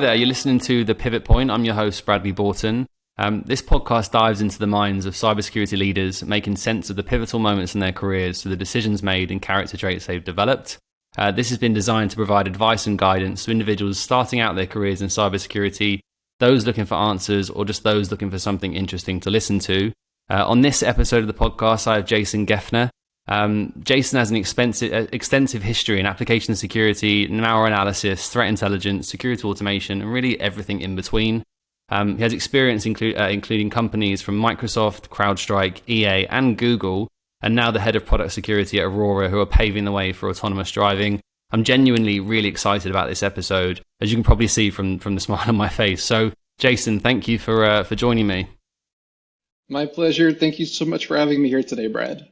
Hi there, you're listening to The Pivot Point. I'm your host, Bradley Borton. This podcast dives into the minds of cybersecurity leaders, making sense of the pivotal moments in their careers, to the decisions made and character traits they've developed. This has been designed to provide advice and guidance to individuals starting out their careers in cybersecurity, those looking for answers, or just those looking for something interesting to listen to. On this episode of the podcast, I have Jason Geffner. Jason has an extensive history in application security, malware analysis, threat intelligence, security automation, and really everything in between. He has experience including companies from Microsoft, CrowdStrike, EA, and Google, and now the head of product security at Aurora, who are paving the way for autonomous driving. I'm genuinely really excited about this episode, as you can probably see from the smile on my face. So, Jason, thank you for joining me. My pleasure. Thank you so much for having me here today, Brad.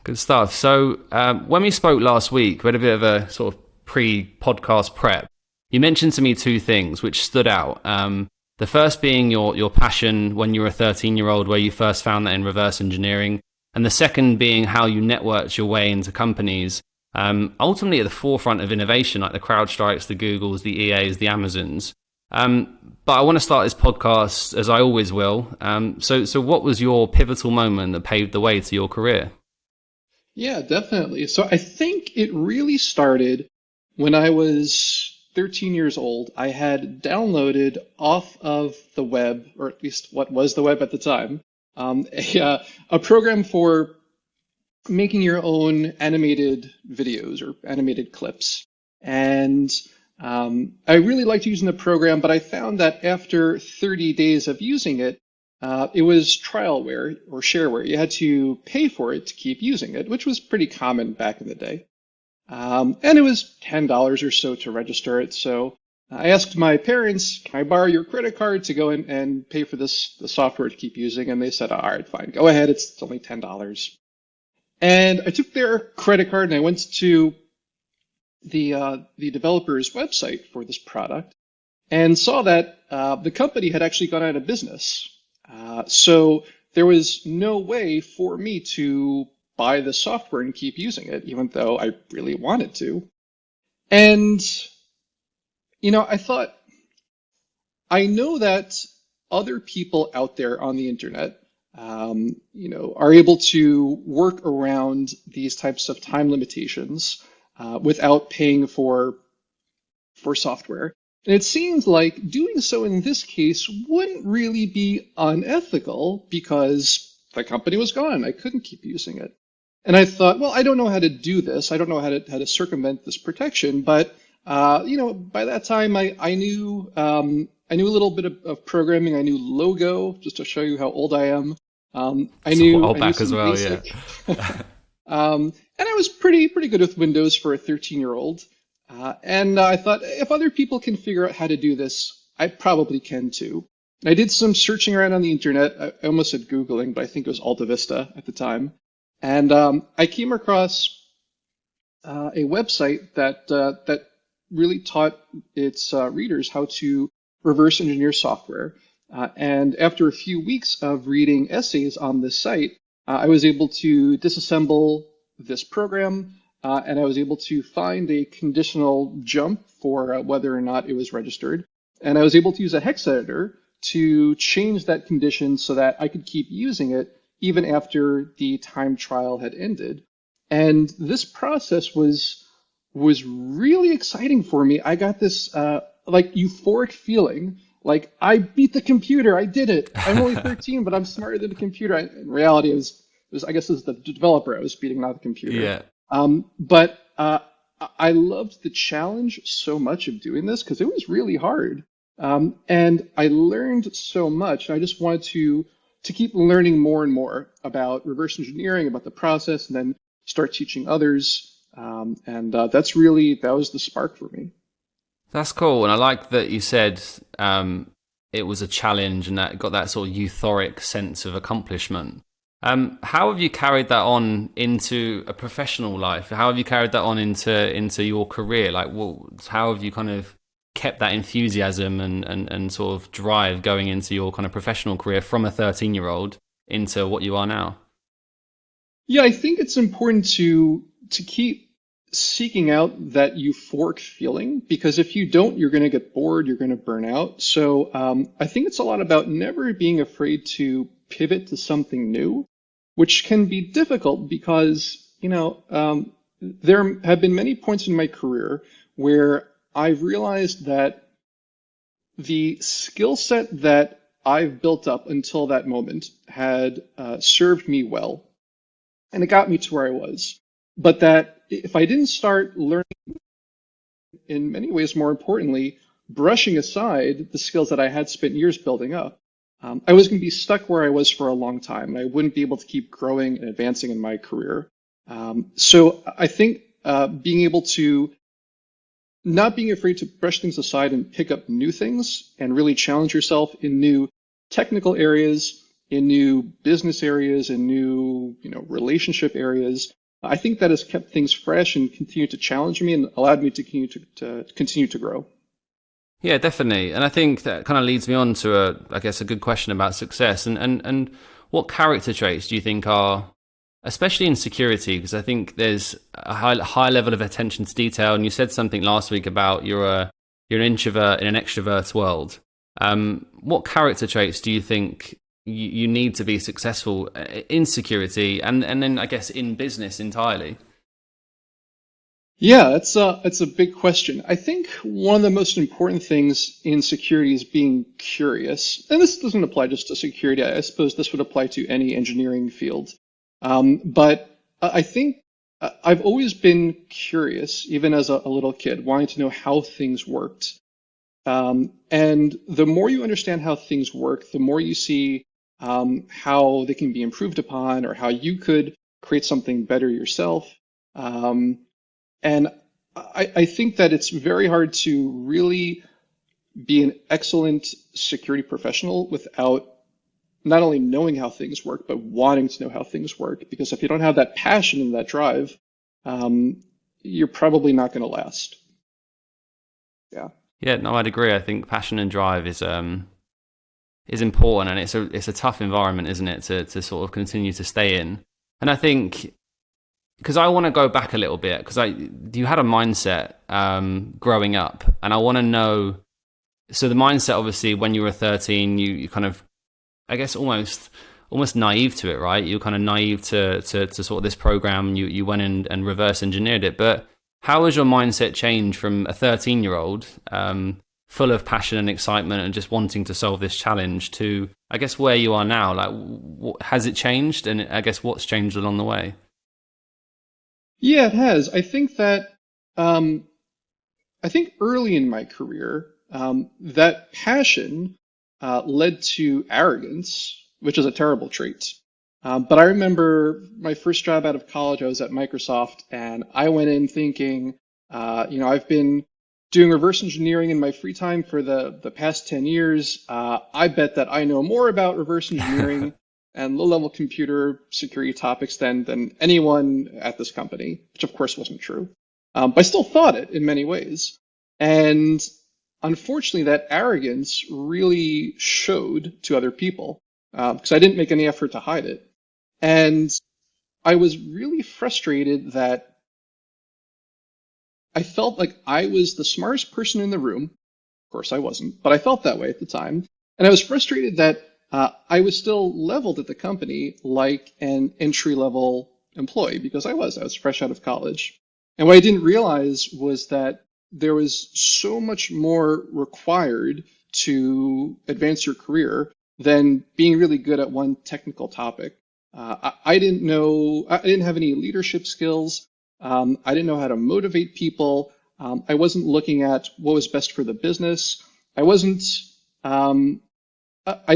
Good stuff. So when we spoke last week, we had a bit of a sort of pre-podcast prep. You mentioned to me two things which stood out. The first being your passion when you were a 13-year-old, where you first found that in reverse engineering. And the second being how you networked your way into companies, ultimately at the forefront of innovation, like the CrowdStrikes, the Googles, the EAs, the Amazons. But I want to start this podcast, as I always will. So what was your pivotal moment that paved the way to your career? Yeah, definitely. So I think it really started when I was 13 years old. I had downloaded off of the web, or at least what was the web at the time, a program for making your own animated videos or animated clips. And I really liked using the program, but I found that after 30 days of using it, it was trialware or shareware. You had to pay for it to keep using it, which was pretty common back in the day. And it was $10 or so to register it. So I asked my parents, can I borrow your credit card to go in and pay for the software to keep using? And they said, all right, fine, go ahead. It's only $10. And I took their credit card and I went to the developer's website for this product and saw that the company had actually gone out of business. So there was no way for me to buy the software and keep using it, even though I really wanted to. And, I thought, I know that other people out there on the internet, are able to work around these types of time limitations without paying for software. And it seems like doing so in this case wouldn't really be unethical because the company was gone. I couldn't keep using it. And I thought, well, I don't know how to do this. I don't know how to circumvent this protection. But, by that time, I knew a little bit of programming. I knew Logo, just to show you how old I am. I knew as well, basic. Yeah. And I was pretty good with Windows for a 13-year-old. And I thought, if other people can figure out how to do this, I probably can too. And I did some searching around on the internet. I almost said Googling, but I think it was Alta Vista at the time. And I came across a website that really taught its readers how to reverse engineer software. And after a few weeks of reading essays on this site, I was able to disassemble this program. And I was able to find a conditional jump for whether or not it was registered. And I was able to use a hex editor to change that condition so that I could keep using it even after the time trial had ended. And this process was really exciting for me. I got this euphoric feeling, like I beat the computer. I did it. I'm only 13, but I'm smarter than the computer. In reality, it was I guess it was the developer I was beating, not the computer. Yeah. But I loved the challenge so much of doing this because it was really hard. And I learned so much. And I just wanted to keep learning more and more about reverse engineering, about the process, and then start teaching others. And that was the spark for me. That's cool. And I like that you said it was a challenge and that got that sort of euphoric sense of accomplishment. How have you carried that on into a professional life? How have you carried that on into your career? Like, how have you kind of kept that enthusiasm and sort of drive going into your kind of professional career from a 13-year-old into what you are now? Yeah, I think it's important to keep seeking out that euphoric feeling, because if you don't, you're going to get bored, you're going to burn out. So I think it's a lot about never being afraid to pivot to something new, which can be difficult because, there have been many points in my career where I've realized that the skill set that I've built up until that moment had served me well, and it got me to where I was. But that if I didn't start learning, in many ways, more importantly, brushing aside the skills that I had spent years building up, I was going to be stuck where I was for a long time, and I wouldn't be able to keep growing and advancing in my career. So I think being able to not being afraid to brush things aside and pick up new things and really challenge yourself in new technical areas, in new business areas, in new, relationship areas. I think that has kept things fresh and continued to challenge me and allowed me to continue to grow. Yeah, definitely. And I think that kind of leads me on to I guess, a good question about success. And what character traits do you think are, especially in security, because I think there's a high level of attention to detail. And you said something last week about you're an introvert in an extrovert's world. What character traits do you think you need to be successful in security and then I guess in business entirely? Yeah, it's a big question. I think one of the most important things in security is being curious. And this doesn't apply just to security. I suppose this would apply to any engineering field. But I think I've always been curious, even as a little kid, wanting to know how things worked. And the more you understand how things work, the more you see how they can be improved upon or how you could create something better yourself. And I think that it's very hard to really be an excellent security professional without not only knowing how things work, but wanting to know how things work. Because if you don't have that passion and that drive, you're probably not going to last. Yeah. Yeah, no, I'd agree. I think passion and drive is important, and it's a tough environment, isn't it, to sort of continue to stay in. And I think, because I want to go back a little bit, because you had a mindset growing up, and I want to know. So the mindset, obviously, when you were 13, you kind of, I guess, almost naive to it, right? You're kind of naive to sort of this program. You went in and reverse engineered it, but how has your mindset changed from a 13-year-old full of passion and excitement and just wanting to solve this challenge to, I guess, where you are now? Like, has it changed? And I guess what's changed along the way? Yeah, it has. I think that I think early in my career, that passion led to arrogance, which is a terrible trait. But I remember my first job out of college, I was at Microsoft, and I went in thinking, I've been doing reverse engineering in my free time for the past 10 years. I bet that I know more about reverse engineering and low-level computer security topics than anyone at this company, which of course wasn't true. But I still thought it in many ways. And unfortunately, that arrogance really showed to other people because I didn't make any effort to hide it. And I was really frustrated that I felt like I was the smartest person in the room. Of course, I wasn't, but I felt that way at the time. And I was frustrated that I was still leveled at the company like an entry-level employee because I was fresh out of college. And what I didn't realize was that there was so much more required to advance your career than being really good at one technical topic. I didn't have any leadership skills. I didn't know how to motivate people. I wasn't looking at what was best for the business. I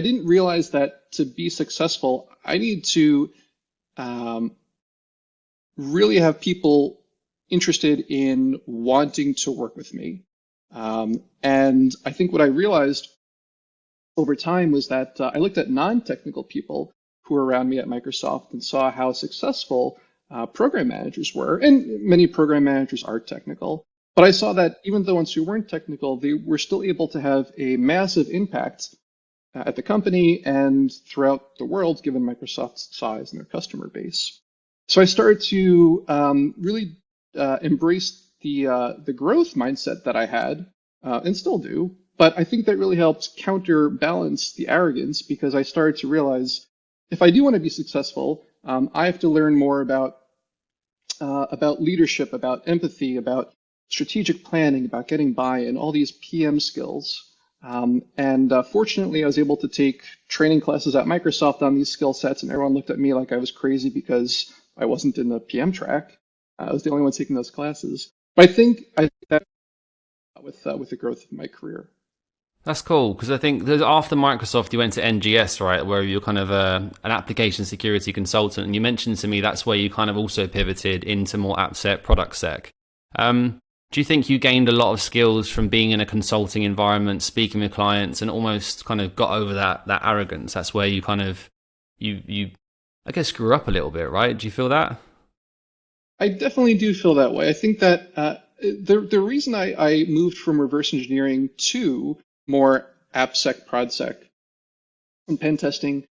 didn't realize that to be successful, I need to really have people interested in wanting to work with me. And I think what I realized over time was that I looked at non-technical people who were around me at Microsoft and saw how successful program managers were. And many program managers are technical. But I saw that even the ones who weren't technical, they were still able to have a massive impact at the company and throughout the world, given Microsoft's size and their customer base. So I started to really embraced the growth mindset that I had and still do. But I think that really helped counterbalance the arrogance because I started to realize if I do want to be successful, I have to learn more about leadership, about empathy, about strategic planning, about getting buy-in, all these PM skills. And fortunately, I was able to take training classes at Microsoft on these skill sets, and everyone looked at me like I was crazy because I wasn't in the PM track. I was the only one taking those classes. But I think that with the growth of my career. That's cool, because I think after Microsoft, you went to NGS, right, where you're kind of an application security consultant. And you mentioned to me that's where you kind of also pivoted into more AppSec, product sec. Do you think you gained a lot of skills from being in a consulting environment, speaking with clients, and almost kind of got over that arrogance? That's where you kind of, you I guess, grew up a little bit, right? Do you feel that? I definitely do feel that way. I think that the reason I moved from reverse engineering to more AppSec, ProdSec, and pen testing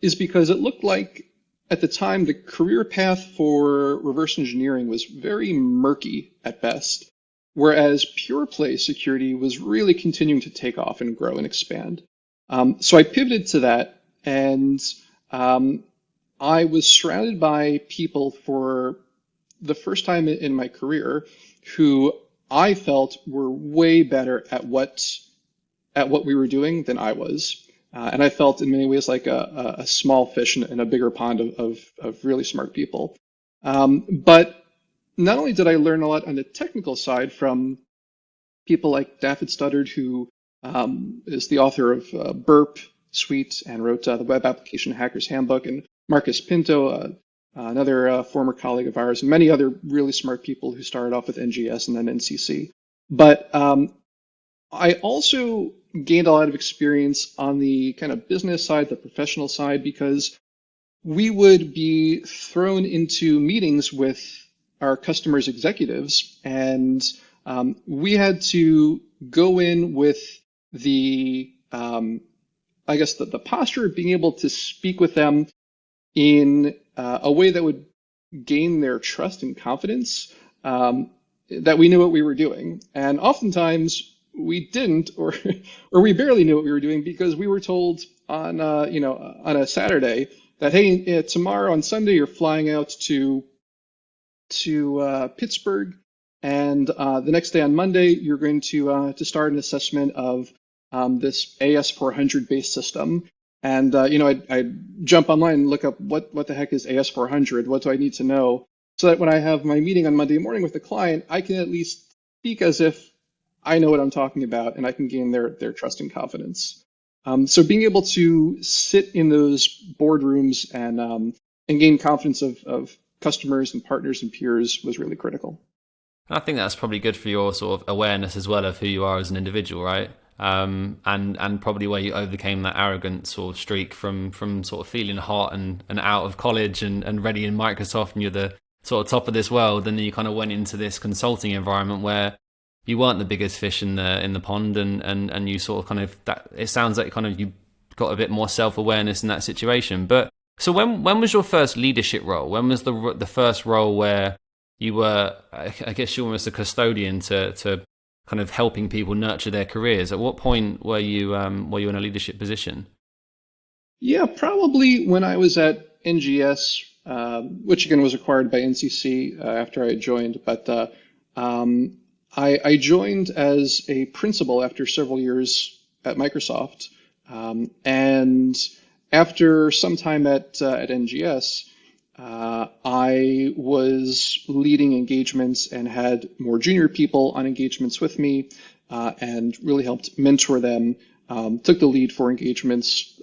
is because it looked like at the time the career path for reverse engineering was very murky at best, whereas pure play security was really continuing to take off and grow and expand. So I pivoted to that, and I was surrounded by people for the first time in my career who I felt were way better at what we were doing than I was. And I felt in many ways like a small fish in a bigger pond of really smart people. But not only did I learn a lot on the technical side from people like David Studdard, who is the author of Burp Suite and wrote the Web Application Hacker's Handbook, and Marcus Pinto, another former colleague of ours, and many other really smart people who started off with NGS and then NCC. But I also gained a lot of experience on the kind of business side, the professional side, because we would be thrown into meetings with our customers' executives, and we had to go in with the, I guess, the posture of being able to speak with them in a way that would gain their trust and confidence, that we knew what we were doing. And oftentimes we didn't, or we barely knew what we were doing because we were told on on a Saturday that, hey, tomorrow on Sunday you're flying out to Pittsburgh, and the next day on Monday you're going to start an assessment of this AS400 based system. And I'd jump online and look up what the heck is AS400? What do I need to know? So that when I have my meeting on Monday morning with the client, I can at least speak as if I know what I'm talking about, and I can gain their trust and confidence. So being able to sit in those boardrooms and gain confidence of customers and partners and peers was really critical. I think that's probably good for your sort of awareness as well of who you are as an individual, right? And probably where you overcame that arrogant sort of streak from sort of feeling hot and out of college and ready in Microsoft, and you're the sort of top of this world, and then you kind of went into this consulting environment where you weren't the biggest fish in the pond, and you sort of kind of, that it sounds like kind of you got a bit more self-awareness in that situation. But so when was your first leadership role? When was the first role where you were, I guess you were almost a custodian to kind of helping people nurture their careers? At what point were you in a leadership position? Yeah, probably when I was at NGS, which again was acquired by NCC after I joined. But I joined as a principal after several years at Microsoft, and after some time at NGS, I was leading engagements and had more junior people on engagements with me, and really helped mentor them. Took the lead for engagements,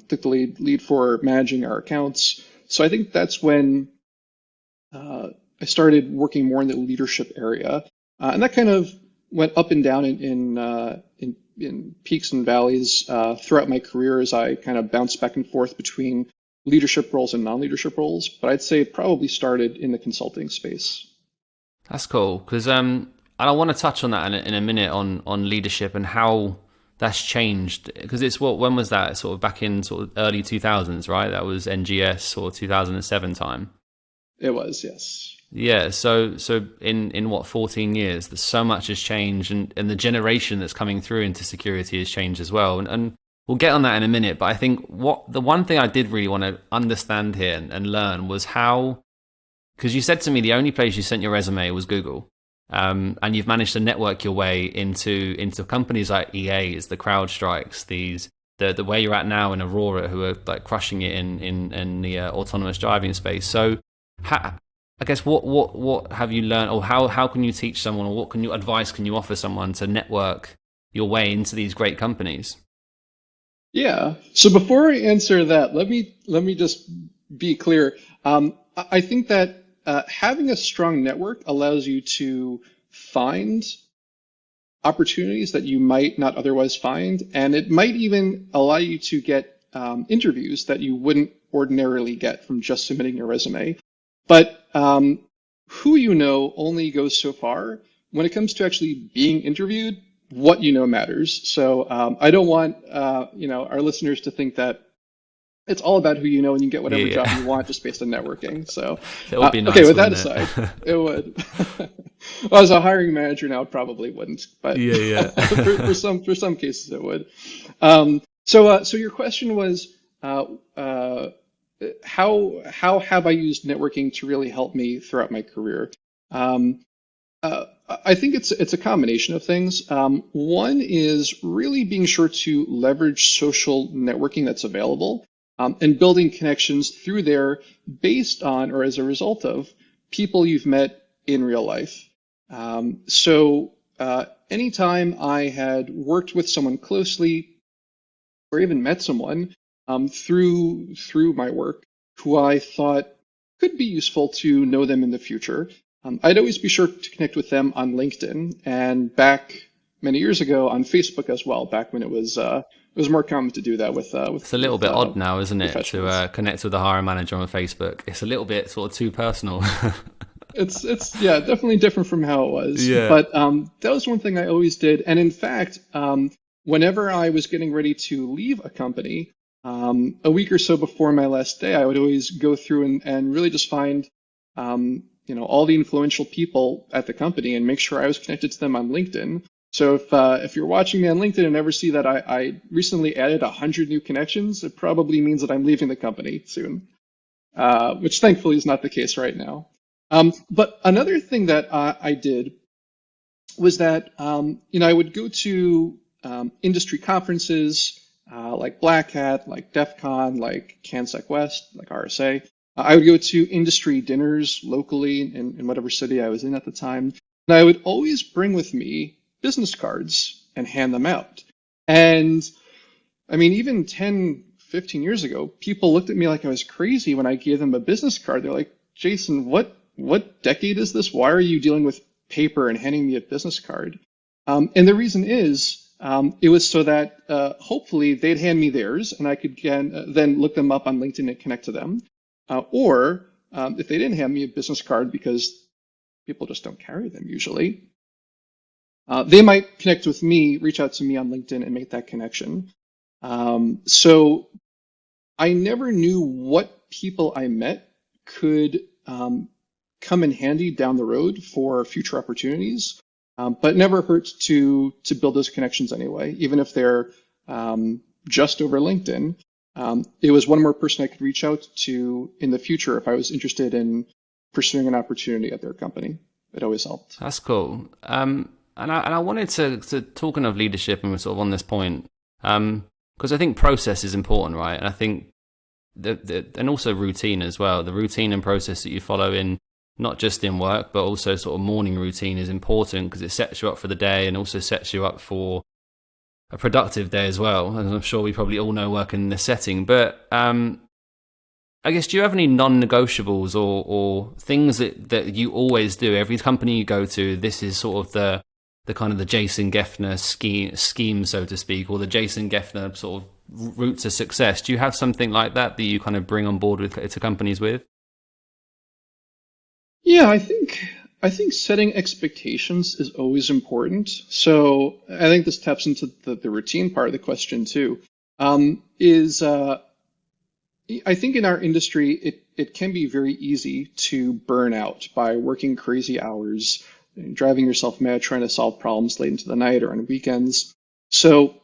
took the lead for managing our accounts. So I think that's when I started working more in the leadership area, and that kind of went up and down in peaks and valleys throughout my career as I kind of bounced back and forth between leadership roles and non-leadership roles. But I'd say it probably started in the consulting space. That's cool, because I want to touch on that in a minute on leadership and how that's changed, because it's when was that? Sort of back in sort of early 2000s, right? That was NGS or 2007 time. It was, yes. Yeah, so in what 14 years, there's so much has changed, and the generation that's coming through into security has changed as well. And we'll get on that in a minute. But I think what the one thing I did really want to understand here and learn was how, because you said to me the only place you sent your resume was Google, and you've managed to network your way into companies like EA's, the CrowdStrikes, the where you're at now in Aurora, who are like crushing it in the autonomous driving space. So. I guess what have you learned, or how can you teach someone, or what advice can you offer someone to network your way into these great companies? Yeah. So before I answer that, let me just be clear. I think that having a strong network allows you to find opportunities that you might not otherwise find, and it might even allow you to get interviews that you wouldn't ordinarily get from just submitting your resume. But who you know only goes so far. When it comes to actually being interviewed, what you know matters. So I don't want our listeners to think that it's all about who you know and you get whatever job you want just based on networking. So that would be nice, okay, with that aside, it would. Well, as a hiring manager now, it probably wouldn't, but for some cases it would. So your question was. How have I used networking to really help me throughout my career? I think it's a combination of things. One is really being sure to leverage social networking that's available and building connections through there based on or as a result of people you've met in real life. So anytime I had worked with someone closely or even met someone through my work who I thought could be useful to know them in the future, I'd always be sure to connect with them on LinkedIn, and back many years ago on Facebook as well, back when it was more common to do that with it's a little bit odd now, isn't it, to connect with a hiring manager on Facebook? It's a little bit sort of too personal. It's definitely different from how it was. Yeah. But that was one thing I always did. And in fact, whenever I was getting ready to leave a company, a week or so before my last day, I would always go through and really just find all the influential people at the company and make sure I was connected to them on LinkedIn. So if you're watching me on LinkedIn and ever see that I recently added 100 new connections, it probably means that I'm leaving the company soon, which thankfully is not the case right now. But another thing that I did was that I would go to industry conferences like Black Hat, like DEF CON, like CanSec West, like RSA. I would go to industry dinners locally in whatever city I was in at the time. And I would always bring with me business cards and hand them out. And I mean, even 10, 15 years ago, people looked at me like I was crazy when I gave them a business card. They're like, Jason, what decade is this? Why are you dealing with paper and handing me a business card? And the reason is, it was so that hopefully they'd hand me theirs and I could then look them up on LinkedIn and connect to them. Or if they didn't hand me a business card, because people just don't carry them usually, they might connect with me, reach out to me on LinkedIn and make that connection. So I never knew what people I met could come in handy down the road for future opportunities. But it never hurts to build those connections anyway, even if they're just over LinkedIn. It was one more person I could reach out to in the future if I was interested in pursuing an opportunity at their company. It always helped. That's cool. And I wanted to talking of leadership, and we're sort of on this point, because I think process is important, right? And I think and also routine as well. The routine and process that you follow in, not just in work, but also sort of morning routine is important because it sets you up for the day and also sets you up for a productive day as well. As I'm sure we probably all know working in this setting. But I guess, do you have any non-negotiables or things that you always do? Every company you go to, this is sort of the kind of the Jason Geffner scheme, so to speak, or the Jason Geffner sort of route to success. Do you have something like that you kind of bring on board to companies with? Yeah, I think setting expectations is always important. So I think this taps into the routine part of the question too. I think in our industry, it can be very easy to burn out by working crazy hours, driving yourself mad trying to solve problems late into the night or on weekends. So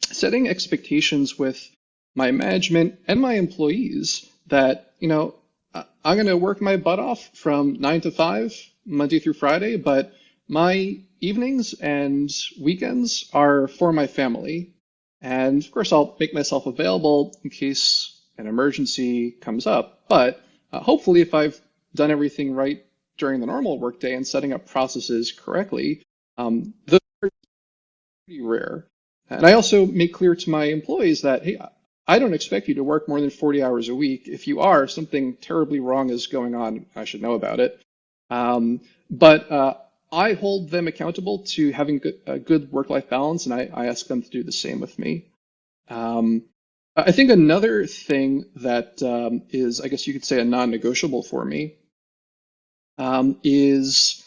setting expectations with my management and my employees that, I'm going to work my butt off from 9 to 5, Monday through Friday, but my evenings and weekends are for my family. And of course, I'll make myself available in case an emergency comes up. But hopefully, if I've done everything right during the normal workday and setting up processes correctly, those are pretty rare. And I also make clear to my employees that, hey, I don't expect you to work more than 40 hours a week. If you are, something terribly wrong is going on. I should know about it. But I hold them accountable to having a good work-life balance, and I ask them to do the same with me. I think another thing that is, I guess you could say, a non-negotiable for me is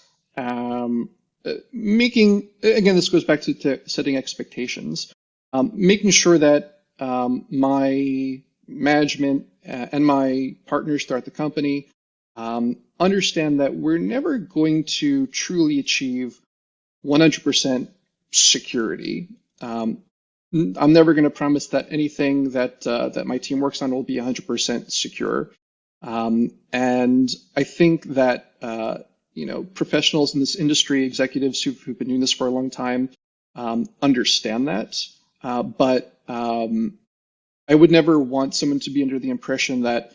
making, again, this goes back to setting expectations, making sure that my management and my partners throughout the company understand that we're never going to truly achieve 100% security. I'm never going to promise that anything that my team works on will be 100% secure. And I think that professionals in this industry, executives who've been doing this for a long time, understand that. But I would never want someone to be under the impression that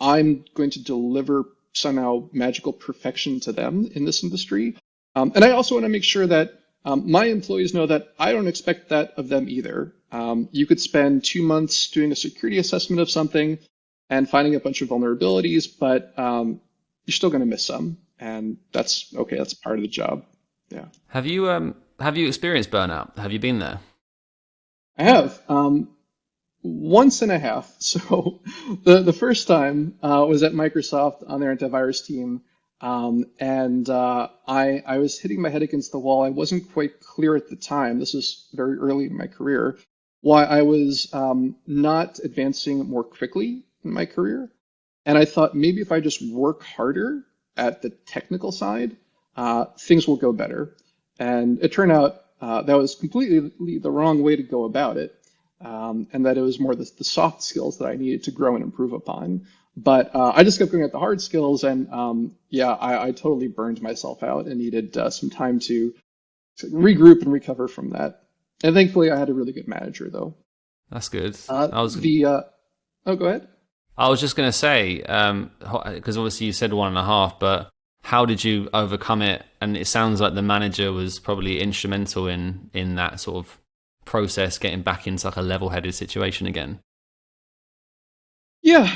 I'm going to deliver somehow magical perfection to them in this industry. And I also want to make sure that my employees know that I don't expect that of them either. You could spend 2 months doing a security assessment of something and finding a bunch of vulnerabilities, but you're still going to miss some, and that's okay. That's part of the job. Yeah. Have you experienced burnout? Have you been there? I have. Once and a half. So the first time was at Microsoft on their antivirus team, and I was hitting my head against the wall. I wasn't quite clear at the time. This was very early in my career. Why I was not advancing more quickly in my career, and I thought maybe if I just work harder at the technical side, things will go better. And it turned out that was completely the wrong way to go about it. And that it was more the soft skills that I needed to grow and improve upon. But I just kept going at the hard skills, and I totally burned myself out and needed some time to regroup and recover from that. And thankfully, I had a really good manager, though. That's good. Oh, go ahead. I was just going to say, because obviously you said 1.5, but how did you overcome it? And it sounds like the manager was probably instrumental in that sort of process, getting back into like a level-headed situation again. Yeah.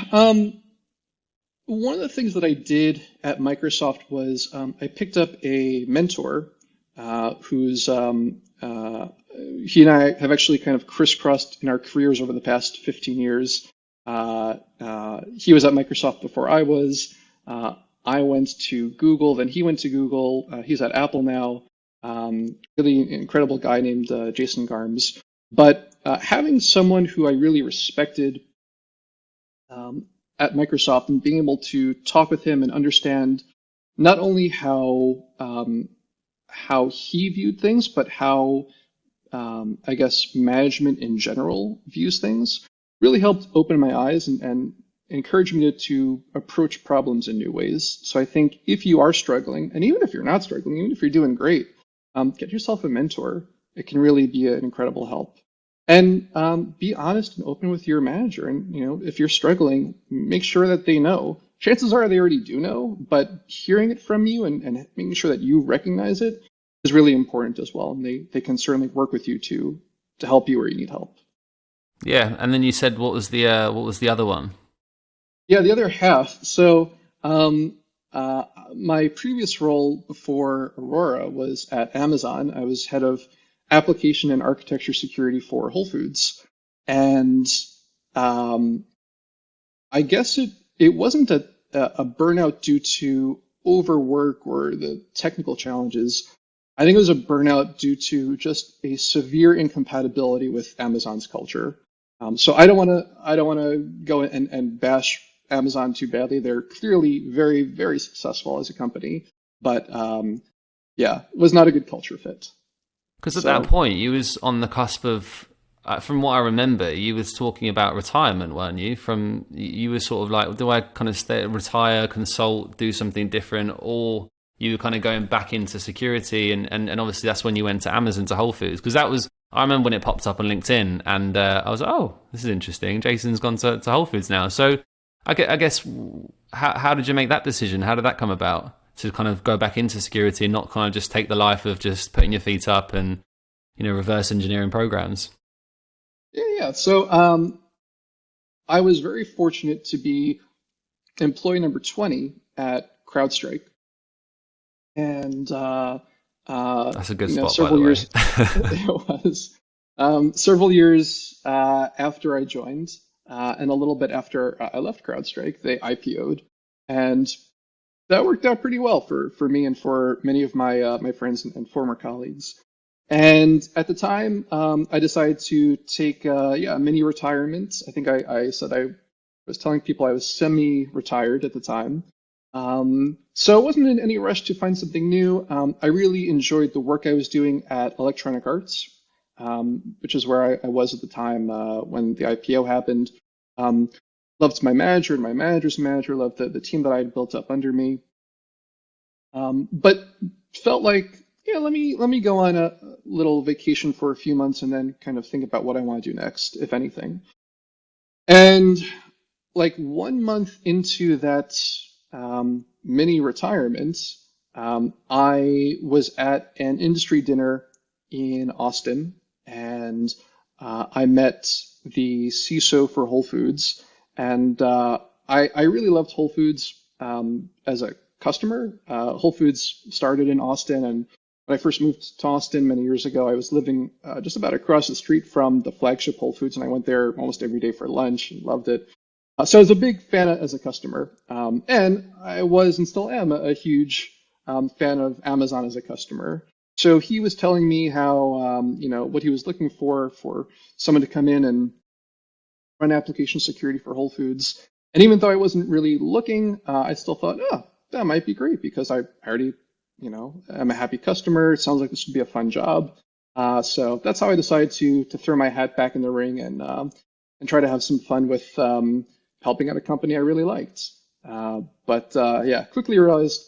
One of the things that I did at Microsoft was I picked up a mentor who's he and I have actually kind of crisscrossed in our careers over the past 15 years. He was at Microsoft before I was. I went to Google, then he went to Google. He's at Apple now. Really incredible guy named Jason Garms. But having someone who I really respected at Microsoft and being able to talk with him and understand not only how he viewed things, but how I guess management in general views things, really helped open my eyes and encourage me to approach problems in new ways. So I think if you are struggling, and even if you're not struggling, even if you're doing great, get yourself a mentor. It can really be an incredible help. And be honest and open with your manager. And if you're struggling, make sure that they know. Chances are they already do know, but hearing it from you and making sure that you recognize it is really important as well. And they can certainly work with you to help you where you need help. Yeah, and then you said what was the other one? Yeah, the other half. So my previous role before Aurora was at Amazon. I was head of application and architecture security for Whole Foods. And I guess it wasn't a burnout due to overwork or the technical challenges. I think it was a burnout due to just a severe incompatibility with Amazon's culture. So I don't want to go and bash Amazon too badly. They're clearly very, very successful as a company, but yeah, it was not a good culture fit. Because at So that point, you was on the cusp of, from what I remember, you was talking about retirement, weren't you? You were sort of like, do I kind of retire, consult, do something different, or you were kind of going back into security, and obviously that's when you went to Amazon, to Whole Foods, because that was, I remember when it popped up on LinkedIn, and I was like, oh, this is interesting. Jason's gone to Whole Foods now. So I guess, how did you make that decision? How did that come about, to kind of go back into security and not kind of just take the life of just putting your feet up and, reverse engineering programs? yeah. So I was very fortunate to be employee number 20 at CrowdStrike. And That's a good spot, by several the way. years it was several years after I joined, and a little bit after I left CrowdStrike, they IPO'd, and that worked out pretty well for me and for many of my friends and former colleagues. And at the time, I decided to take a mini retirement. I think I said I was telling people I was semi-retired at the time. So I wasn't in any rush to find something new. I really enjoyed the work I was doing at Electronic Arts, which is where I was at the time when the IPO happened. Loved my manager and my manager's manager, loved the team that I had built up under me. But felt like, yeah, let me go on a little vacation for a few months and then kind of think about what I want to do next, if anything. And like 1 month into that mini retirement, I was at an industry dinner in Austin, and I met the CISO for Whole Foods, and I really loved Whole Foods as a customer. Whole Foods started in Austin, and when I first moved to Austin many years ago, I was living just about across the street from the flagship Whole Foods, and I went there almost every day for lunch and loved it. So I was a big fan as a customer, and I was and still am a huge fan of Amazon as a customer. So he was telling me how, what he was looking for someone to come in and run application security for Whole Foods. And even though I wasn't really looking, I still thought, oh, that might be great because I already, am a happy customer. It sounds like this would be a fun job. So that's how I decided to throw my hat back in the ring and try to have some fun with helping out a company I really liked. But quickly realized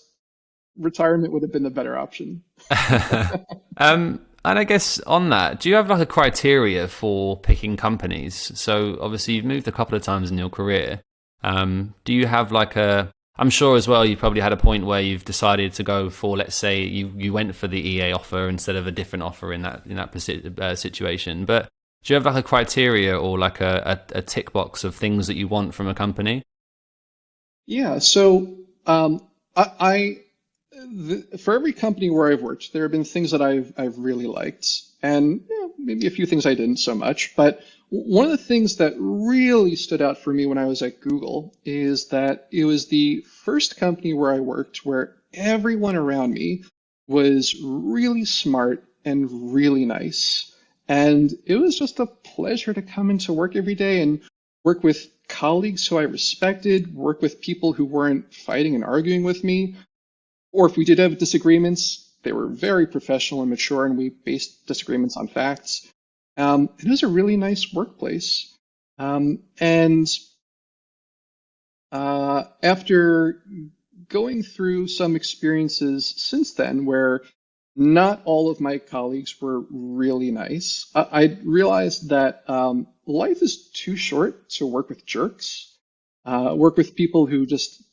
retirement would have been the better option. And I guess on that, do you have like a criteria for picking companies? So obviously you've moved a couple of times in your career. Do you have like I'm sure as well, you probably had a point where you've decided to go for, let's say you went for the EA offer instead of a different offer in that situation. But do you have like a criteria or like a tick box of things that you want from a company? Yeah. So for every company where I've worked, there have been things that I've really liked, and maybe a few things I didn't so much. But one of the things that really stood out for me when I was at Google is that it was the first company where I worked where everyone around me was really smart and really nice. And it was just a pleasure to come into work every day and work with colleagues who I respected, work with people who weren't fighting and arguing with me. Or if we did have disagreements, they were very professional and mature, and we based disagreements on facts. It was a really nice workplace. And after going through some experiences since then where not all of my colleagues were really nice, I realized that life is too short to work with jerks, work with people who just,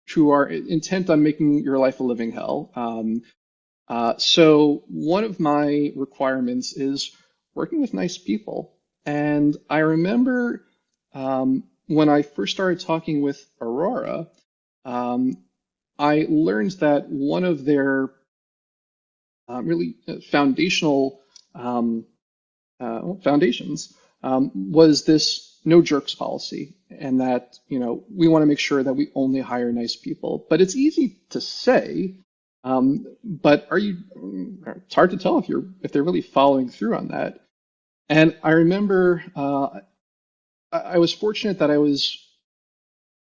who are intent on making your life a living hell. So one of my requirements is working with nice people. And I remember when I first started talking with Aurora, I learned that one of their really foundational foundations was this no jerks policy, and that we want to make sure that we only hire nice people. But it's easy to say, but it's hard to tell if they're really following through on that. And I remember I was fortunate that I was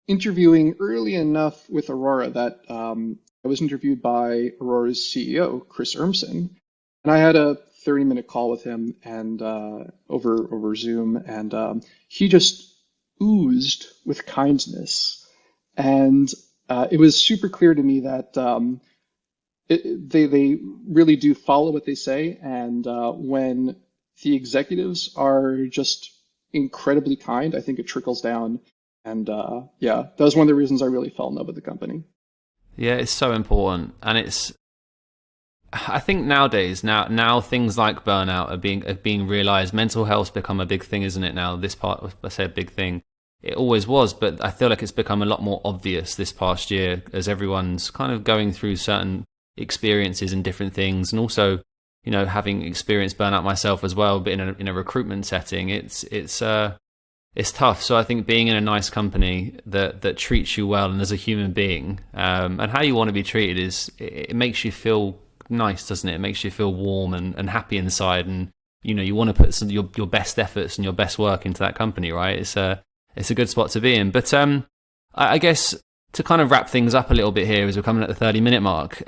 interviewing early enough with Aurora that I was interviewed by Aurora's CEO, Chris Urmson, and I had a 30-minute call with him and over Zoom, and he just oozed with kindness, and it was super clear to me that they really do follow what they say, and when the executives are just incredibly kind, I think it trickles down. And yeah, that was one of the reasons I really fell in love with the company. Yeah, it's so important, and I think nowadays, now things like burnout are being realized. Mental health's become a big thing, isn't it? Now, this part, I say a big thing. It always was, but I feel like it's become a lot more obvious this past year as everyone's kind of going through certain experiences and different things, and also, having experienced burnout myself as well, but in a recruitment setting, it's tough. So I think being in a nice company that treats you well and as a human being, and how you want to be treated it makes you feel nice, doesn't it? It makes you feel warm and happy inside, and you want to put your best efforts and your best work into that company, right? It's a good spot to be in. But I guess to kind of wrap things up a little bit here as we're coming at the 30-minute mark,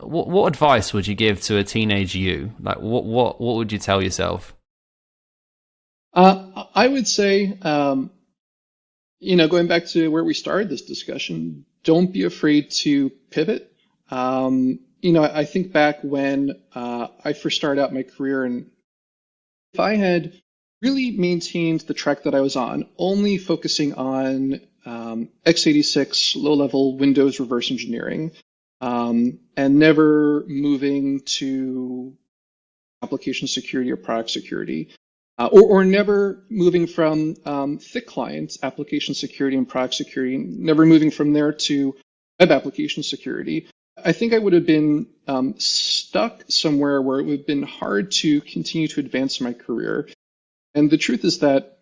what advice would you give to a teenage you? Like what would you tell yourself? I would say, going back to where we started this discussion, don't be afraid to pivot. I think back when I first started out my career, and if I had really maintained the track that I was on, only focusing on x86 low-level Windows reverse engineering, and never moving to application security or product security, or never moving from thick client application security and product security, never moving from there to web application security, I think I would have been stuck somewhere where it would have been hard to continue to advance my career. And the truth is that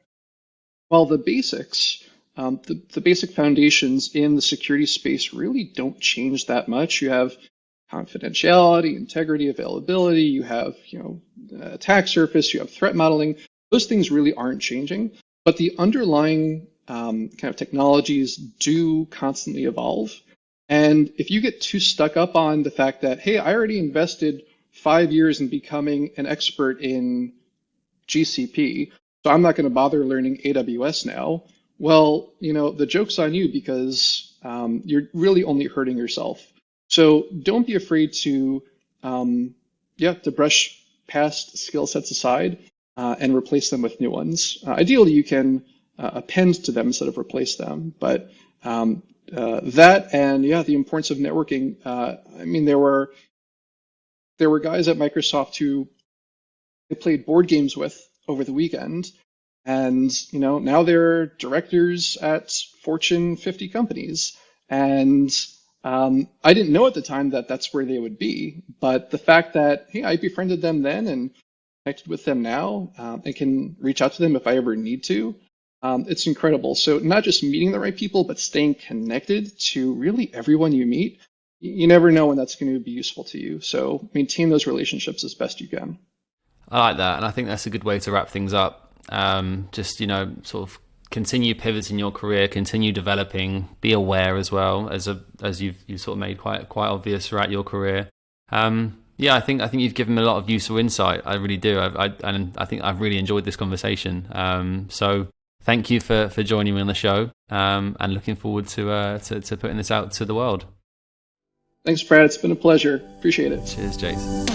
while the basics, the basic foundations in the security space really don't change that much, you have confidentiality, integrity, availability, you have attack surface, you have threat modeling. Those things really aren't changing, but the underlying kind of technologies do constantly evolve. And if you get too stuck up on the fact that, hey, I already invested 5 years in becoming an expert in GCP, so I'm not going to bother learning AWS now, well, the joke's on you, because you're really only hurting yourself. So don't be afraid to brush past skill sets aside and replace them with new ones. Ideally, you can append to them instead of replace them. But that, and the importance of networking. There were guys at Microsoft who I played board games with over the weekend, and now they're directors at Fortune 50 companies. And I didn't know at the time that that's where they would be, but the fact that, hey, I befriended them then and connected with them now, and can reach out to them if I ever need to, it's incredible. So not just meeting the right people, but staying connected to really everyone you meet. You never know when that's going to be useful to you. So maintain those relationships as best you can. I like that, and I think that's a good way to wrap things up. Just sort of continue pivoting your career, continue developing, be aware as well, as you've sort of made quite obvious throughout your career. I think you've given me a lot of useful insight. I really do. And I think I've really enjoyed this conversation. So thank you for joining me on the show, and looking forward to putting this out to the world. Thanks, Brad. It's been a pleasure. Appreciate it. Cheers, Jason.